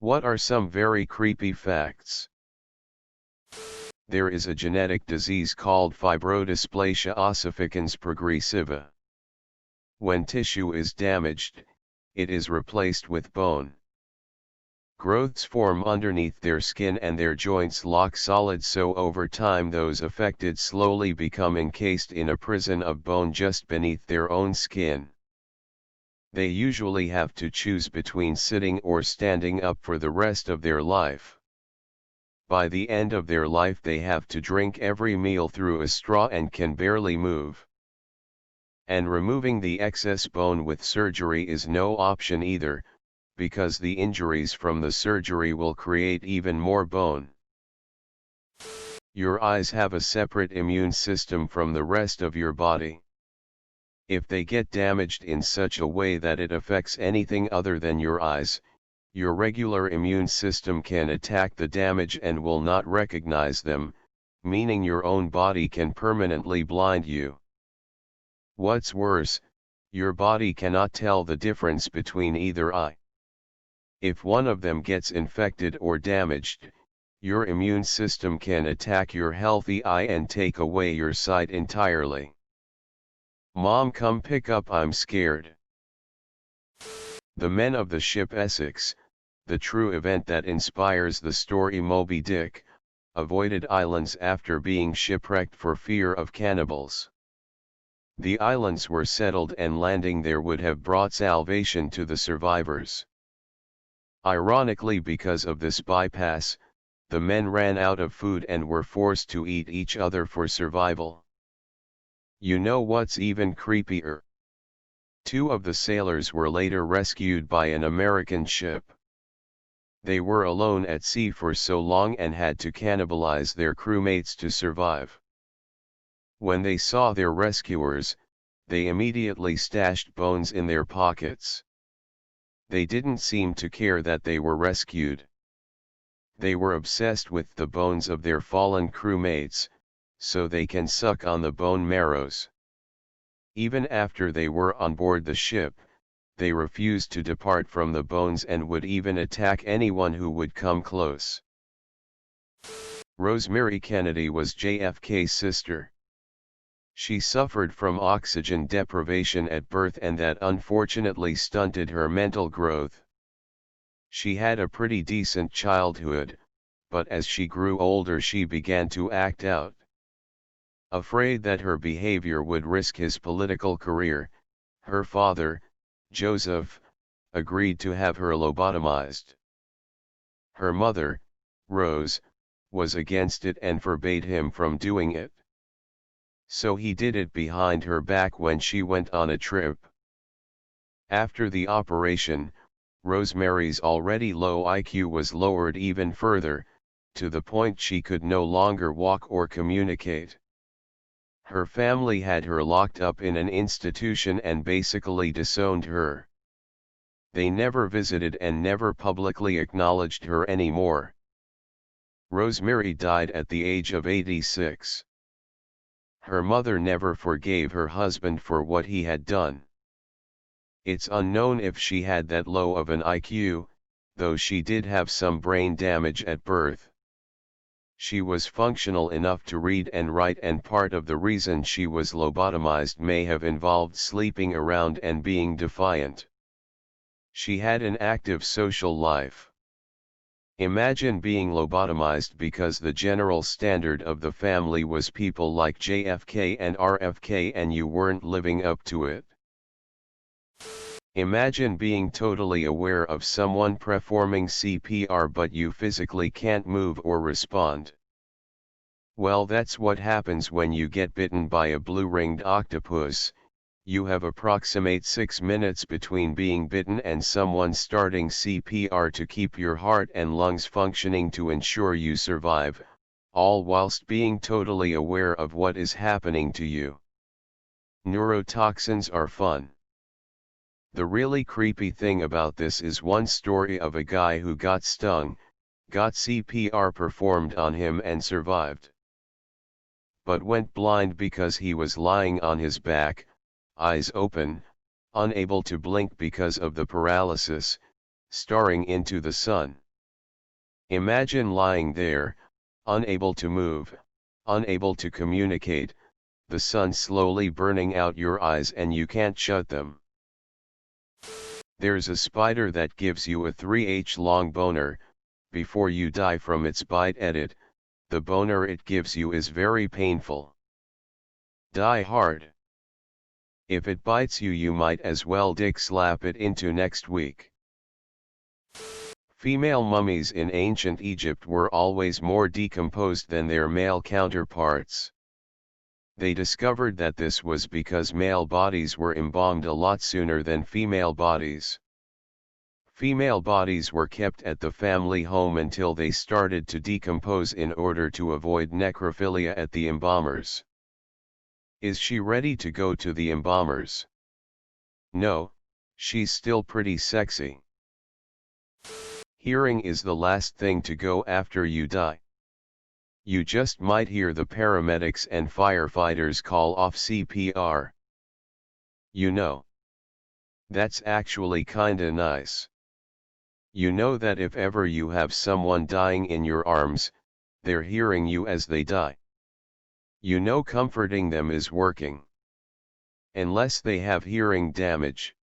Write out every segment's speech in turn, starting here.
What are some very creepy facts? There is a genetic disease called fibrodysplasia ossificans progressiva. When tissue is damaged, it is replaced with bone. Growths form underneath their skin and their joints lock solid, so over time those affected slowly become encased in a prison of bone just beneath their own skin. They usually have to choose between sitting or standing up for the rest of their life. By the end of their life they have to drink every meal through a straw and can barely move. And removing the excess bone with surgery is no option either, because the injuries from the surgery will create even more bone. Your eyes have a separate immune system from the rest of your body. If they get damaged in such a way that it affects anything other than your eyes, your regular immune system can attack the damage and will not recognize them, meaning your own body can permanently blind you. What's worse, your body cannot tell the difference between either eye. If one of them gets infected or damaged, your immune system can attack your healthy eye and take away your sight entirely. Mom, come pick up, I'm scared. The men of the ship Essex, the true event that inspires the story Moby Dick, avoided islands after being shipwrecked for fear of cannibals. The islands were settled and landing there would have brought salvation to the survivors. Ironically, because of this bypass, the men ran out of food and were forced to eat each other for survival. You know what's even creepier? 2 of the sailors were later rescued by an American ship. They were alone at sea for so long and had to cannibalize their crewmates to survive. When they saw their rescuers, they immediately stashed bones in their pockets. They didn't seem to care that they were rescued. They were obsessed with the bones of their fallen crewmates, so they can suck on the bone marrows. Even after they were on board the ship, they refused to depart from the bones and would even attack anyone who would come close. Rosemary Kennedy was JFK's sister. She suffered from oxygen deprivation at birth, and that unfortunately stunted her mental growth. She had a pretty decent childhood, but as she grew older she began to act out. Afraid that her behavior would risk his political career, her father, Joseph, agreed to have her lobotomized. Her mother, Rose, was against it and forbade him from doing it. So he did it behind her back when she went on a trip. After the operation, Rosemary's already low IQ was lowered even further, to the point she could no longer walk or communicate. Her family had her locked up in an institution and basically disowned her. They never visited and never publicly acknowledged her anymore. Rosemary died at the age of 86. Her mother never forgave her husband for what he had done. It's unknown if she had that low of an IQ, though she did have some brain damage at birth. She was functional enough to read and write, and part of the reason she was lobotomized may have involved sleeping around and being defiant. She had an active social life. Imagine being lobotomized because the general standard of the family was people like JFK and RFK and you weren't living up to it. Imagine being totally aware of someone performing CPR but you physically can't move or respond. Well, that's what happens when you get bitten by a blue-ringed octopus. You have approximate 6 minutes between being bitten and someone starting CPR to keep your heart and lungs functioning to ensure you survive, all whilst being totally aware of what is happening to you. Neurotoxins are fun. The really creepy thing about this is one story of a guy who got stung, got CPR performed on him and survived. But went blind because he was lying on his back, eyes open, unable to blink because of the paralysis, staring into the sun. Imagine lying there, unable to move, unable to communicate, the sun slowly burning out your eyes and you can't shut them. There's a spider that gives you a 3H long boner, before you die from its bite. Edit, the boner it gives you is very painful. Die hard. If it bites you, you might as well dick slap it into next week. Female mummies in ancient Egypt were always more decomposed than their male counterparts. They discovered that this was because male bodies were embalmed a lot sooner than female bodies. Female bodies were kept at the family home until they started to decompose in order to avoid necrophilia at the embalmers. Is she ready to go to the embalmers? No, she's still pretty sexy. Hearing is the last thing to go after you die. You just might hear the paramedics and firefighters call off CPR. You know. That's actually kinda nice. You know that if ever you have someone dying in your arms, they're hearing you as they die. You know comforting them is working. Unless they have hearing damage.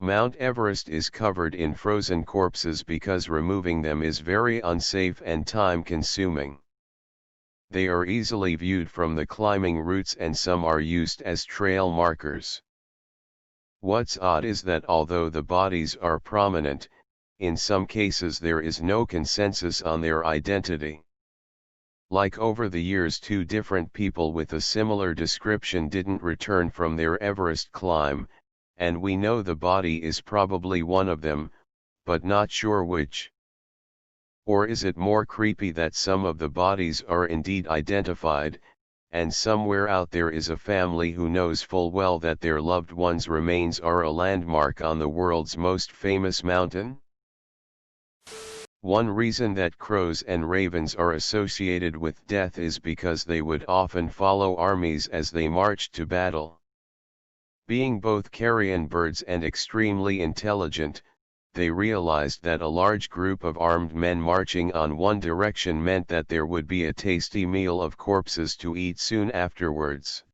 Mount Everest is covered in frozen corpses because removing them is very unsafe and time-consuming. They are easily viewed from the climbing routes and some are used as trail markers. What's odd is that although the bodies are prominent, in some cases there is no consensus on their identity. Like over the years, two different people with a similar description didn't return from their Everest climb, and we know the body is probably one of them, but not sure which. Or is it more creepy that some of the bodies are indeed identified, and somewhere out there is a family who knows full well that their loved one's remains are a landmark on the world's most famous mountain? One reason that crows and ravens are associated with death is because they would often follow armies as they marched to battle. Being both carrion birds and extremely intelligent, they realized that a large group of armed men marching on one direction meant that there would be a tasty meal of corpses to eat soon afterwards.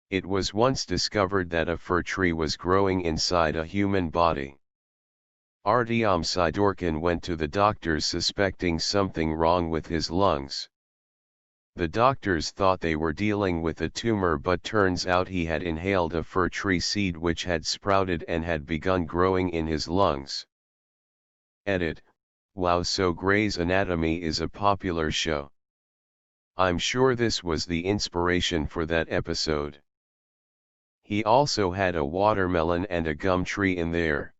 It was once discovered that a fir tree was growing inside a human body. Artyom Sidorkin went to the doctors suspecting something wrong with his lungs. The doctors thought they were dealing with a tumor, but turns out he had inhaled a fir tree seed which had sprouted and had begun growing in his lungs. Edit, wow, so Grey's Anatomy is a popular show. I'm sure this was the inspiration for that episode. He also had a watermelon and a gum tree in there.